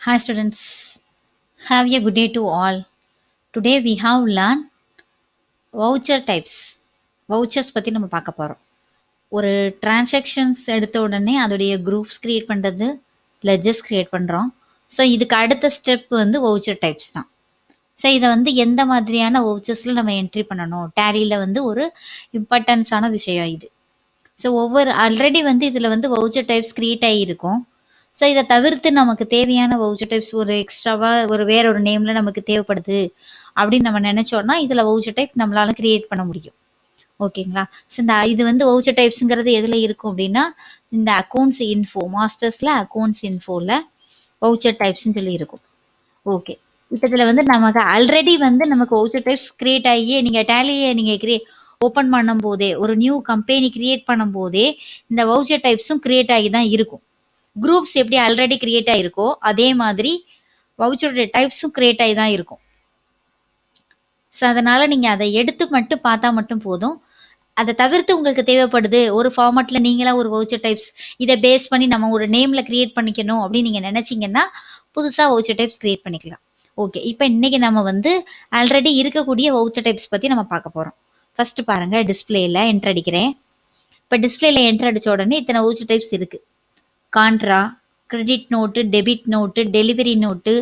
Hi students, have a good day to all. Today we have learned voucher types. vouchers பற்றி நம்ம பார்க்க போகிறோம். ஒரு டிரான்சாக்ஷன்ஸ் எடுத்த உடனே அதோடைய குரூப்ஸ் க்ரியேட் பண்ணுறது, லெஜர்ஸ் க்ரியேட் பண்ணுறோம். ஸோ இதுக்கு அடுத்த ஸ்டெப் வந்து வவுச்சர் டைப்ஸ் தான். ஸோ இதை வந்து எந்த மாதிரியான வவுச்சர்ஸில் நம்ம என்ட்ரி பண்ணணும், டேலியில் வந்து ஒரு இம்பார்ட்டன்ஸான விஷயம் இது. ஸோ ஆல்ரெடி வந்து இதில் வந்து வவுச்சர் டைப்ஸ் க்ரியேட் ஆகியிருக்கும். ஸோ இதை தவிர்த்து நமக்கு தேவையான வவுச்சர் டைப்ஸ் ஒரு எக்ஸ்ட்ராவாக வேற ஒரு நேமில் நமக்கு தேவைப்படுது அப்படின்னு நம்ம நினச்சோன்னா இதில் வவுச்சர் டைப் நம்மளால கிரியேட் பண்ண முடியும். ஓகேங்களா? ஸோ இது வந்து வவுச்சர் டைப்ஸுங்கிறது எதில் இருக்கும் அப்படின்னா, இந்த அக்கௌண்ட்ஸ் இன்ஃபோ, மாஸ்டர்ஸில் அக்கௌண்ட்ஸ் இன்ஃபோவில் வவுச்சர் டைப்ஸ்ன்னு சொல்லி இருக்கும். ஓகே, இப்போ இதில் வந்து நமக்கு ஆல்ரெடி வந்து நமக்கு வவுச்சர் டைப்ஸ் கிரியேட் ஆகியே நீங்கள் டேலியை நீங்கள் ஓப்பன் பண்ணும் போதே, ஒரு நியூ கம்பெனி கிரியேட் பண்ணும் போதே இந்த வவுச்சர் டைப்ஸும் கிரியேட் ஆகி தான் இருக்கும். குரூப்ஸ் எப்படி ஆல்ரெடி கிரியேட் ஆகிருக்கோ அதே மாதிரி வவுச்சருடைய டைப்ஸும் கிரியேட் ஆகி தான் இருக்கும். ஸோ அதனால் நீங்கள் அதை எடுத்து மட்டும் பார்த்தா மட்டும் போதும். அதை தவிர்த்து உங்களுக்கு தேவைப்படுது ஒரு ஃபார்மேட்டில் நீங்களாம் ஒரு வவுச்சர் டைப்ஸ் இதை பேஸ் பண்ணி நம்ம ஒரு நேமில் கிரியேட் பண்ணிக்கணும் அப்படின்னு நீங்கள் நினச்சிங்கன்னா புதுசாக வவுச்சர் டைப்ஸ் கிரியேட் பண்ணிக்கலாம். ஓகே, இப்போ இன்றைக்கி நம்ம வந்து ஆல்ரெடி இருக்கக்கூடிய வவுச்சர் டைப்ஸ் பற்றி நம்ம பார்க்க போகிறோம். ஃபஸ்ட்டு பாருங்கள், டிஸ்பிளேயில் என்ட்ரு அடிக்கிறேன். இப்போ டிஸ்பிளேயில் என்ட்ரு அடித்த உடனே இத்தனை வவுச்சர் டைப்ஸ் இருக்குது. Contra, credit note, debit note, delivery note,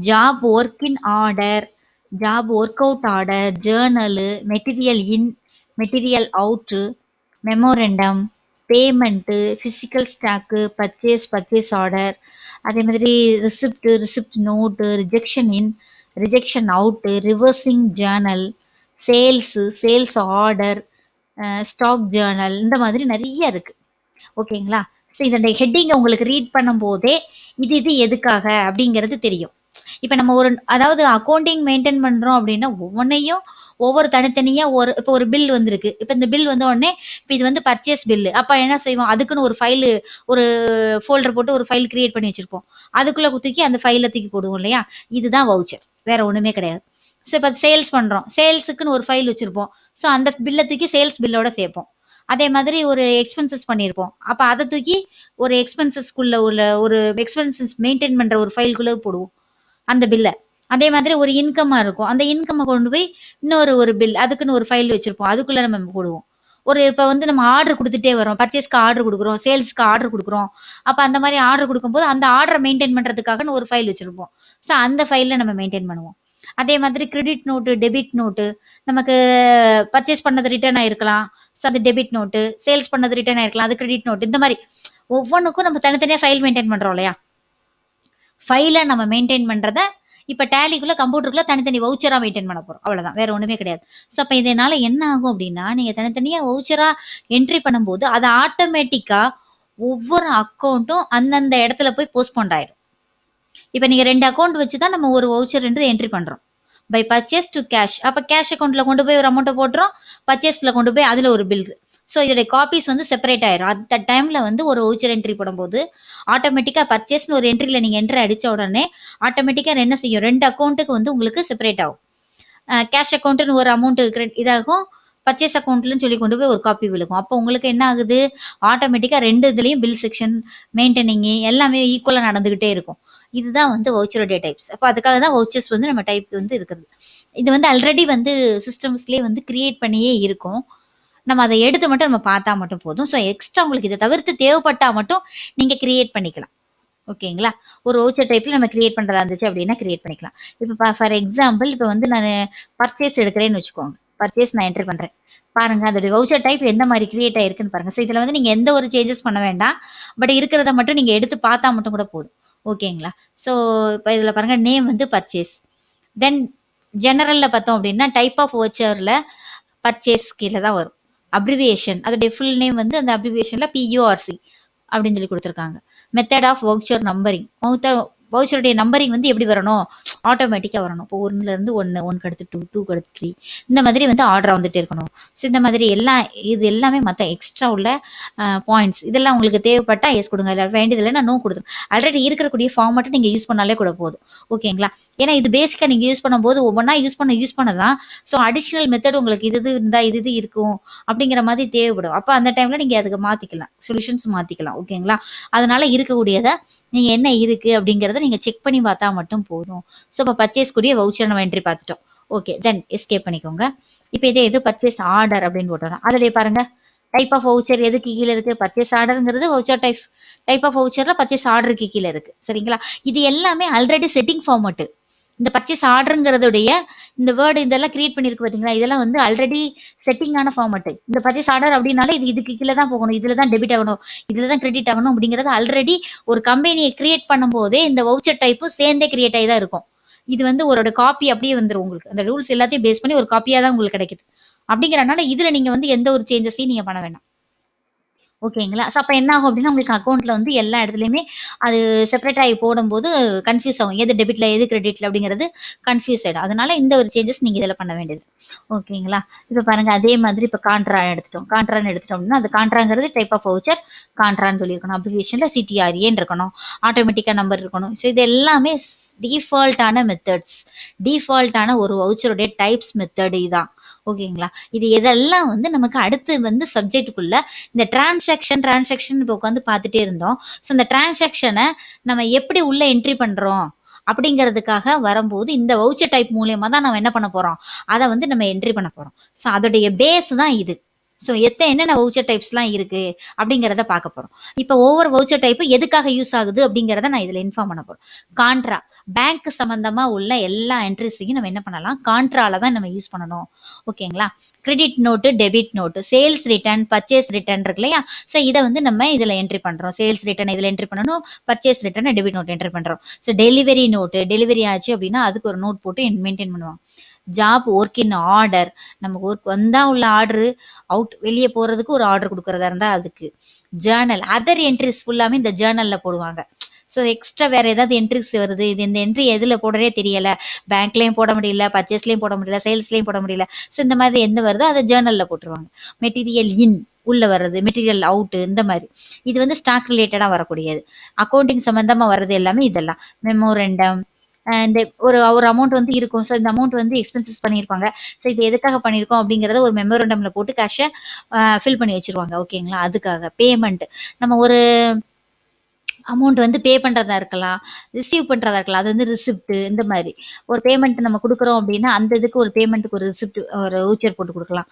job work in order, job work out order, journal, material in, material out, memorandum, payment, physical stock, purchase order, அதே மாதிரி receipt note, rejection in, rejection out, reversing journal, sales order, stock journal, இந்த மாதிரி நிறைய இருக்குது. ஓகேங்களா? So இதோடைய ஹெட்டிங்கை உங்களுக்கு read பண்ணும் போதே இது எதுக்காக அப்படிங்கிறது தெரியும். இப்போ நம்ம அதாவது அக்கௌண்டிங் மெயின்டைன் பண்ணுறோம் அப்படின்னா ஒவ்வொன்றையும் ஒவ்வொரு தனித்தனியாக இப்போ ஒரு பில் வந்திருக்கு. இப்போ இந்த பில் வந்த உடனே இப்போ இது வந்து பர்ச்சேஸ் பில்லு. அப்போ என்ன செய்வோம், அதுக்குன்னு ஒரு ஃபைலு, ஒரு ஃபோல்டர் போட்டு ஒரு ஃபைல் கிரியேட் பண்ணி வச்சுருப்போம். அதுக்குள்ளே தூக்கி அந்த ஃபைலை தூக்கி போடுவோம் இல்லையா? இதுதான் வவுச்சர், வேற ஒன்றுமே கிடையாது. ஸோ இப்போ சேல்ஸ் பண்ணுறோம், சேல்ஸுக்குன்னு ஒரு ஃபைல் வச்சுருப்போம். ஸோ அந்த பில்லை தூக்கி சேல்ஸ் பில்லோட சேர்ப்போம். அதே மாதிரி ஒரு எக்ஸ்பென்சஸ் பண்ணியிருப்போம். அப்போ அதை தூக்கி ஒரு எக்ஸ்பென்சஸ்க்குள்ள ஒரு எக்ஸ்பென்சஸ் மெயின்டைன் பண்ணுற ஒரு ஃபைலுக்குள்ளே போடுவோம் அந்த பில்லை. அதே மாதிரி ஒரு இன்கம்மாக இருக்கும், அந்த இன்கம்மை கொண்டு போய் ஒரு பில், அதுக்குன்னு ஒரு ஃபைல் வச்சுருப்போம், அதுக்குள்ளே நம்ம போடுவோம். இப்போ வந்து நம்ம ஆர்டர் கொடுத்துட்டே வரோம், பர்ச்சேஸ்க்கு ஆர்டர் கொடுக்குறோம், சேல்ஸ்க்கு ஆர்டர் கொடுக்குறோம். அப்போ அந்த மாதிரி ஆர்டர் கொடுக்கும்போது அந்த ஆர்டரை மெயின்டைன் பண்ணுறதுக்காகன்னு ஒரு ஃபைல் வச்சுருப்போம். ஸோ அந்த ஃபைலில் நம்ம மெயின்டைன் பண்ணுவோம். அதே மாதிரி கிரெடிட் நோட்டு, டெபிட் நோட்டு, நமக்கு பர்ச்சேஸ் பண்ணது ரிட்டர்ன் ஆகிருக்கலாம், ஸோ அது டெபிட் நோட்டு, சேல்ஸ் பண்ணது ரிட்டர்ன் ஆயிருக்கலாம், அது கிரெடிட் நோட்டு. இந்த மாதிரி ஒவ்வொன்றுக்கும் நம்ம தனித்தனியாக ஃபைல் மெயின்டைன் பண்ணுறோம் இல்லையா? ஃபைலை நம்ம மெயின்டைன் பண்ணுறத இப்போ டேலிக்குள்ளே கம்ப்யூட்டருக்குள்ளே தனித்தனி வவுச்சராக மெயின்டைன் பண்ண போகிறோம், அவ்வளோதான், வேறு ஒன்றுமே கிடையாது. ஸோ அப்போ இதனால் என்ன ஆகும் அப்படின்னா, நீங்கள் தனித்தனியாக வவுச்சராக என்ட்ரி பண்ணும்போது அது ஆட்டோமேட்டிக்காக ஒவ்வொரு அக்கௌண்ட்டும் அந்தந்த இடத்துல போய் போஸ்ட்போண்ட் ஆயிடும். இப்போ நீங்கள் 2 அக்கௌண்ட் வச்சு தான் நம்ம ஒரு வவுச்சர் என்ட்ரி பண்ணுறோம். பை பர்ச்சேஸ் டு கேஷ், அப்போ கேஷ் அக்கௌண்ட்டில் கொண்டு போய் ஒரு அமௌண்ட்டை போட்டுறோம், பர்ச்சேஸில் கொண்டு போய் அதில் ஒரு பில். ஸோ இதோடைய காப்பீஸ் வந்து செப்பரேட் ஆயிரும். அந்த டைமில் வந்து ஒரு வவுச்சர் என்ட்ரி போடும்போது ஆட்டோமேட்டிக்காக பர்ச்சேஸ்னு ஒரு என்ட்ரியில் நீங்கள் என்ட்ரி அடித்த உடனே ஆட்டோமேட்டிக்காக என்ன செய்யும், 2 அக்கௌண்ட்டுக்கு வந்து உங்களுக்கு செப்பரேட் ஆகும். கேஷ் அக்கௌண்ட்டுன்னு ஒரு அமௌண்ட்டு இதாகும், பர்ச்சேஸ் அக்கௌண்ட்லன்னு சொல்லி கொண்டு போய் ஒரு காப்பி விழுகும். அப்போ உங்களுக்கு என்ன ஆகுது, ஆட்டோமேட்டிக்காக 2 இதுலேயும் பில் செக்ஷன், மெயின்டெனிங்கு எல்லாமே ஈக்குவலாக நடந்துக்கிட்டே இருக்கும். இதுதான் வந்து வவுச்சருடைய டைப்ஸ். அப்போ அதுக்காக தான் வவுச்சர்ஸ் வந்து நம்ம டைப் வந்து இருக்கிறது. இது வந்து ஆல்ரெடி வந்து சிஸ்டம்ஸ்லேயே வந்து கிரியேட் பண்ணியே இருக்கும். நம்ம அதை எடுத்து மட்டும் நம்ம பார்த்தா மட்டும் போதும். ஸோ எக்ஸ்ட்ரா உங்களுக்கு இதை தவிர்த்து தேவைப்பட்டால் மட்டும் நீங்கள் கிரியேட் பண்ணிக்கலாம். ஓகேங்களா? ஒரு வவுச்சர் டைப்பில் நம்ம கிரியேட் பண்ணுறதா இருந்துச்சு அப்படின்னா கிரியேட் பண்ணிக்கலாம். இப்போ ஃபார் எக்ஸாம்பிள் இப்போ வந்து நான் பர்ச்சேஸ் எடுக்கிறேன்னு வச்சுக்கோங்க. பர்ச்சேஸ் நான் என்ட்ரி பண்ணுறேன். பாருங்கள் அதோடைய வவுச்சர் டைப் எந்த மாதிரி கிரியேட் ஆயிருக்குன்னு பாருங்கள். ஸோ இதில் வந்து நீங்கள் எந்த ஒரு சேஞ்சஸ் பண்ண வேண்டாம், பட் இருக்கிறத மட்டும் நீங்கள் எடுத்து பார்த்தா மட்டும் கூட போதும். ஓகேங்களா? ஸோ இப்போ இதில் பாருங்கள், நேம் வந்து பர்ச்சேஸ். தென் ஜெனரலில் பார்த்தோம் அப்படின்னா டைப் ஆஃப் வவுச்சரில் பர்ச்சேஸ் கீழே தான் வரும். அப்ரிவியேஷன், அதோடைய ஃபுல் நேம் வந்து அந்த அப்ரிவியேஷனில் PURC அப்படின்னு சொல்லி கொடுத்துருக்காங்க. மெத்தட் ஆஃப் வவுச்சர் நம்பரிங், வவுச்சருடைய நம்பரிங் வந்து எப்படி வரணும், ஆட்டோமேட்டிக்காக வரணும். இப்போ 1லேருந்து 1, 1க்கு அடுத்து 2, 2க்கு அடுத்து 3, இந்த மாதிரி வந்து ஆர்டராக வந்துட்டே இருக்கணும். ஸோ இந்த மாதிரி இது எல்லாமே மற்ற எக்ஸ்ட்ரா உள்ள பாயிண்ட்ஸ் இதெல்லாம் உங்களுக்கு தேவைப்பட்டால் எஸ் கொடுங்க, இல்லை வேண்டியதில்லைன்னா நோ கொடுத்துரும். ஆல்ரெடி இருக்கக்கூடிய ஃபார்மேட்டை நீங்கள் யூஸ் பண்ணாலே கூட போதும். ஓகேங்களா? ஏன்னா இது பேசிக்காக நீங்கள் யூஸ் பண்ணும்போது ஒவ்வொன்றா யூஸ் பண்ண தான். ஸோ அடிஷ்னல் மெத்தட் உங்களுக்கு இது இருந்தால் இது இருக்கும் அப்படிங்கிற மாதிரி தேவைப்படும். அப்போ அந்த டைமில் நீங்கள் அதுக்கு மாற்றிக்கலாம், சொல்யூஷன்ஸ் மாற்றிக்கலாம். ஓகேங்களா? அதனால இருக்கக்கூடியதை நீங்கள் என்ன இருக்குது அப்படிங்கிறத நீங்க செக் பண்ணி பார்த்தா மட்டும் போதும். ஸோ இப்போ பர்ச்சேஸ் கூடிய வவுச்சர் நம்ம என்ட்ரி பார்த்துட்டோம். ஓகே, தென் எஸ்கேப் பண்ணிக்கோங்க. இப்போ இது பர்ச்சேஸ் ஆர்டர் அப்படின்னு போட்டோம். அதிலே பாருங்க டைப் ஆஃப் வவுச்சர் எதுக்கு கீழே இருக்கு? பர்ச்சேஸ் ஆர்டர்ங்கிறது வவுச்சர் டைப். டைப் ஆஃப் வவுச்சர்ல பர்ச்சேஸ் ஆர்டருக்கு கீழே இருக்கு. சரிங்களா? இது எல்லாமே ஆல்ரெடி செட்டிங் ஃபார்மட். இந்த பர்ச்சேஸ் ஆர்டருங்கிறதுடைய இந்த வேர்டு இதெல்லாம் கிரியேட் பண்ணிருக்கு பாத்தீங்களா? இதெல்லாம் வந்து ஆல்ரெடி செட்டிங்கான ஃபார்மட். இந்த பர்ச்சேஸ் ஆர்டர் அப்படின்னாலே இது இதுக்கு கீழே தான் போகணும், இதுல தான் டெபிட் ஆகணும், இதுல தான் கிரெடிட் ஆகணும் அப்படிங்கிறது ஆல்ரெடி ஒரு கம்பெனியை கிரியேட் பண்ணும்போதே இந்த வவுச்சர் டைப்பும் சேர்ந்தே கிரியேட் ஆகி தான் இருக்கும். இது வந்து ஒரு காப்பி அப்படியே வந்துடும் உங்களுக்கு. அந்த ரூல்ஸ் எல்லாத்தையும் பேஸ் பண்ணி ஒரு காப்பியா தான் உங்களுக்கு கிடைக்குது. அப்படிங்கிறனால இதுல நீங்க வந்து எந்த ஒரு சேஞ்சஸையும் நீங்க பண்ண வேண்டாம். ஓகேங்களா? ஸோ அப்ப என்ன ஆகும் அப்படின்னா, உங்களுக்கு அக்கவுண்ட்ல வந்து எல்லா இடத்துலயுமே அது செப்பரேட் ஆகி போடும்போது கன்ஃப்யூஸ் ஆகும். எது டெபிட்ல, எது கிரெடிட்ல அப்படிங்கிறது கன்ஃப்யூஸ் ஆயிடும். அதனால இந்த ஒரு சேஞ்சஸ் நீங்க இதுல பண்ண வேண்டியது. ஓகேங்களா? இப்ப பாருங்க அதே மாதிரி இப்ப கான்ட்ரா எடுத்துட்டோம். கான்ட்ரான்னு எடுத்துட்டோம் அப்படின்னா, அந்த கான்ட்ராங்கிறது டைப் ஆஃப் வவுச்சர் கான்ட்ரான்னு சொல்லியிருக்கணும். அப்ளிகேஷன்ல சிடிஆர்ஏன்னு இருக்கணும். ஆட்டோமேட்டிக்கா நம்பர் இருக்கணும். ஸோ இது எல்லாமே டிஃபால்ட்டான மெத்தட்ஸ். டிஃபால்ட்டான ஒரு வவுச்சருடைய டைப்ஸ் மெத்தட் இதான். ஓகேங்களா? இது எதெல்லாம் வந்து நமக்கு அடுத்து வந்து சப்ஜெக்ட்டுக்குள்ள இந்த டிரான்சாக்ஷன் இப்போ உட்காந்து பார்த்துட்டே இருந்தோம். ஸோ இந்த டிரான்சாக்ஷனை நம்ம எப்படி உள்ள என்ட்ரி பண்றோம் அப்படிங்கிறதுக்காக வரும்போது இந்த வவுச்சர் டைப் மூலியமா தான் நம்ம என்ன பண்ண போறோம்? அதை வந்து நம்ம என்ட்ரி பண்ண போறோம். ஸோ அதோடைய பேஸ் தான் இது. ஸோ என்னென்ன வவுச்சர் டைப்ஸ்லாம் இருக்கு அப்படிங்கிறத பார்க்க போறோம். இப்போ ஒவ்வொரு வவுச்சர் டைப்பும் எதுக்காக யூஸ் ஆகுது அப்படிங்கிறத நான் இதுல இன்ஃபார்ம் பண்ண போறோம். கான்ட்ரா பேங்க் சம்பந்தமா உள்ள எல்லா என்ட்ரிஸையும் நம்ம என்ன பண்ணலாம்? கான்ட்ரால தான் நம்ம யூஸ் பண்ணணும். ஓகேங்களா? Credit note, debit note, sales return, purchase return இருக்கு இல்லையா? ஸோ இதை வந்து நம்ம இதுல என்ட்ரி பண்றோம். சேல்ஸ் ரிட்டர்ன் இதுல என்ட்ரி பண்ணணும், purchase return debit note entry பண்றோம். ஸோ டெலிவரி நோட்டு டெலிவரி ஆச்சு அப்படின்னா அதுக்கு ஒரு நோட் போட்டு மெயின்டைன் பண்ணுவோம். ஜாப் ஒர்க் இன் ஆர்டர், நமக்கு ஒர்க் வந்தா உள்ள ஆர்டர், அவுட் வெளியே போறதுக்கு ஒரு ஆர்டர் கொடுக்கறதா இருந்தா அதுக்கு. ஜேர்னல் அதர் என்ட்ரிஸ் ஃபுல்லாமே இந்த ஜேர்னல்ல போடுவாங்க. ஸோ எக்ஸ்ட்ரா வேற ஏதாவது என்ட்ரிஸ் வருது, இது இந்த என்ட்ரி எதுல போடுறதே தெரியல, பேங்க்லயும் போட முடியல, பர்ச்சேஸ்லயும் போட முடியல, சேல்ஸ்லயும் போட முடியல. ஸோ இந்த மாதிரி எந்த வருதோ அதை ஜேர்னல்ல போட்டுருவாங்க. மெட்டீரியல் இன் உள்ள வர்றது, மெட்டீரியல் அவுட், இந்த மாதிரி இது வந்து ஸ்டாக் ரிலேட்டடா வரக்கூடியது. அக்கௌண்டிங் சம்பந்தமா வர்றது எல்லாமே இதெல்லாம். மெமோரண்டம், இந்த ஒரு ஒரு அமௌண்ட் வந்து இருக்கும். ஸோ இந்த அமௌண்ட் வந்து எக்ஸ்பென்சஸ் பண்ணியிருப்பாங்க. ஸோ இது எதுக்காக பண்ணியிருக்கோம் அப்படிங்கிறத ஒரு மெமோரண்டம்ல போட்டு கேஷை ஃபில் பண்ணி வச்சிருவாங்க. ஓகேங்களா? அதுக்காக பேமெண்ட் நம்ம ஒரு அமௌண்ட் வந்து பே பண்றதா இருக்கலாம், ரிசீவ் பண்றதா இருக்கலாம். அது வந்து ரிசிப்ட் இந்த மாதிரி. ஒரு பேமெண்ட் நம்ம குடுக்குறோம் அப்படின்னா, அந்த இதுக்கு ஒரு பேமெண்ட்க்கு ஒரு ரிசிப்ட் ஒரு வவுச்சர் போட்டு குடுக்கலாம்.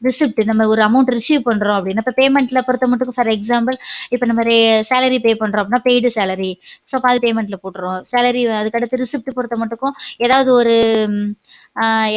ரிசிப்ட் நம்ம ஒரு அமௌண்ட் ரிசீவ் பண்றோம் அப்படின்னா, இப்ப பேமெண்ட்ல பொறுத்த மட்டும் ஃபார் எக்ஸாம்பிள் இப்ப நம்ம சேலரி பே பண்றோம் அப்படின்னா, பெய்டு சேலரி. ஸோ அப்ப அது பேமெண்ட்ல போட்டுருவோம். சேலரி அதுக்கடுத்து ரிசிப்ட் பொறுத்த மட்டுக்கும் ஏதாவது ஒரு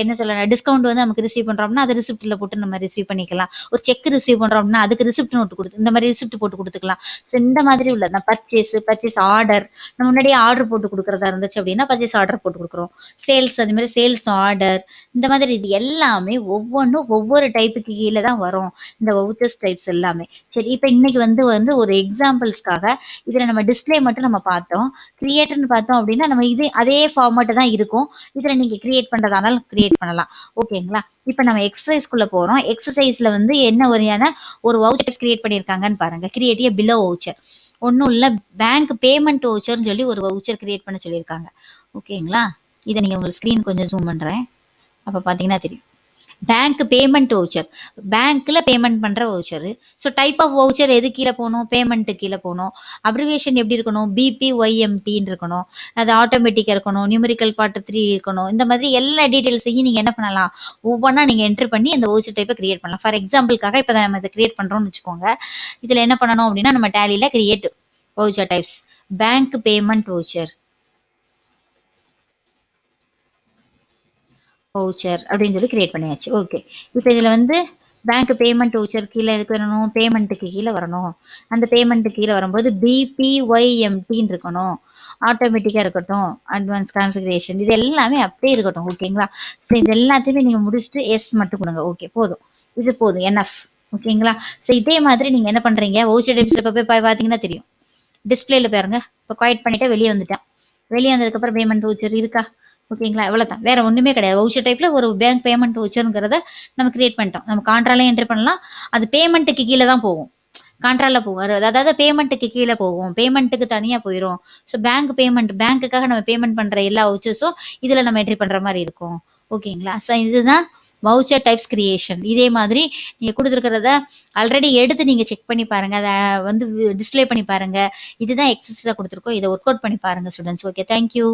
என்ன சொல்லலாம் டிஸ்கவுண்ட் வந்து நமக்கு ரிசீவ் பண்றோம் அப்படின்னா, அதை ரிசிப்ட்ல போட்டு நம்ம ரிசீவ் பண்ணிக்கலாம். ஒரு செக் ரிசீவ் பண்றோம் அப்படின்னா, அதுக்கு ரிசிப்ட் நோட் கொடுத்து இந்த மாதிரி ரிசிப்ட் போட்டு குடுத்துக்கலாம். ஸோ இந்த மாதிரி உள்ளது பர்ச்சேஸ் ஆர்டர். நம்ம முன்னாடியே ஆர்டர் போட்டு குடுக்குறதா இருந்துச்சு அப்படின்னா, பர்ச்சேஸ் ஆர்டர் போட்டு குடுக்குறோம். சேல்ஸ் அதே மாதிரி சேல்ஸ் ஆர்டர். இந்த மாதிரி இது எல்லாமே ஒவ்வொன்றும் ஒவ்வொரு டைப்புக்கு கீழே தான் வரும். இந்த வவுச்சர்ஸ் டைப்ஸ் எல்லாமே. சரி, இப்போ இன்னைக்கு வந்து வந்து ஒரு எக்ஸாம்பிள்ஸ்க்காக இதுல நம்ம டிஸ்ப்ளே மட்டும் நம்ம பார்த்தோம். கிரியேட்னு பார்த்தோம் அப்படின்னா, நம்ம அதே ஃபார்மேட் தான் இருக்கும். இதுல நீங்க கிரியேட் பண்றதா இருந்தாலும் கிரியேட் பண்ணலாம். ஓகேங்களா? இப்ப நம்ம எக்ஸசைஸ்க்குள்ள போறோம். எக்ஸசைஸ்ல வந்து என்ன வகையான ஒரு வவுச்சர்ஸ் கிரியேட் பண்ணியிருக்காங்கன்னு பாருங்க. கிரியேட் எ பிலோ வவுச்சர். ஒன்றும் இல்லை, பேங்க் பேமெண்ட் வவுச்சர்னு சொல்லி ஒரு வவுச்சர் கிரியேட் பண்ண சொல்லியிருக்காங்க. ஓகேங்களா? இதை நீங்க உங்களுக்கு ஸ்க்ரீன் கொஞ்சம் ஜூம் பண்றேன். அப்ப பாத்தீங்கன்னா தெரியும். பேங்க் பேமெண்ட் வவுச்சர், பேங்க்ல பேமெண்ட் பண்ற voucher. So type of voucher எது கீழே போகணும்? பேமெண்ட் கீழே போகணும். அப்ரிவேஷன் எப்படி இருக்கணும்? பிபிஒய்எம்டின்னு இருக்கணும். அது ஆட்டோமேட்டிக்கா இருக்கணும். நியூமரிக்கல் பார்ட் 3 இருக்கணும். இந்த மாதிரி எல்லா டீடைல்ஸையும் நீங்க என்ன பண்ணலாம்? ஒவ்வொன்றா நீங்க என்ட்ரி பண்ணி அந்த வவுச்சர் டைப்பை கிரியேட் பண்ணலாம். ஃபார் எக்ஸாம்பிளுக்காக இப்போ நம்ம இதை கிரியேட் பண்றோம்னு வச்சுக்கோங்க. இதுல என்ன பண்ணணும் அப்படின்னா, நம்ம டேலியில create voucher types, bank payment voucher voucher அப்படின்னு சொல்லி கிரியேட் பண்ணியாச்சு. ஓகே, இப்போ இதில் வந்து பேங்க் பேமெண்ட் வவுச்சர் கீழே எதுக்கு வரணும்? பேமெண்ட்டுக்கு கீழே வரணும். அந்த பேமெண்ட்டுக்கு கீழே வரும்போது பிபிஒய்எம்டின்னு இருக்கணும். ஆட்டோமேட்டிக்காக இருக்கட்டும், அட்வான்ஸ் கான்ஃபிகரேஷன் இது எல்லாமே அப்படியே இருக்கட்டும். ஓகேங்களா? ஸோ இது எல்லாத்தையுமே நீங்கள் முடிச்சுட்டு எஸ் மட்டும் கொடுங்க. ஓகே, போதும், இது போதும், என்எஃப். ஓகேங்களா? ஸோ இதே மாதிரி நீங்கள் என்ன பண்ணுறீங்க? வவுச்சர் டைப்ஸில் இப்போ போய் பார்த்தீங்கன்னா தெரியும். டிஸ்பிளேல பாருங்க. இப்போ குவைட் பண்ணிட்டு வெளியே வந்துட்டேன். வெளியே வந்ததுக்கப்புறம் பேமெண்ட் வவுச்சர் இருக்கா? ஓகேங்களா? இவ்வளோதான், வேற ஒன்றுமே கிடையாது. வவுச்சர் டைப்ல ஒரு பேங்க் பேமெண்ட் வவுச்சருங்கிறத நம்ம கிரியேட் பண்ணிட்டோம். நம்ம கான்ட்ராலையும் என்ட்ரி பண்ணலாம். அது பேமெண்ட்டுக்கு கீழே தான் போகும். கான்ட்ரால போகும், அதாவது பேமெண்ட்டுக்கு கீழே போகும், பேமெண்ட்டுக்கு தனியாக போயிடும். ஸோ பேங்க் பேமெண்ட், பேங்க்குக்காக நம்ம பேமெண்ட் பண்ணுற எல்லா வவுச்சர்ஸும் இதில் நம்ம என்ட்ரி பண்ணுற மாதிரி இருக்கும். ஓகேங்களா? ஸோ இதுதான் வவுச்சர் டைப்ஸ் கிரியேஷன். இதே மாதிரி நீங்கள் கொடுத்துருக்கிறத ஆல்ரெடி எடுத்து நீங்கள் செக் பண்ணி பாருங்கள், அதை வந்து டிஸ்ப்ளே பண்ணி பாருங்கள். இதுதான் எக்ஸசைஸாக கொடுத்துருக்கோம், இதை ஒர்க் அவுட் பண்ணி பாருங்கள் ஸ்டூடெண்ட்ஸ். Okay, thank you.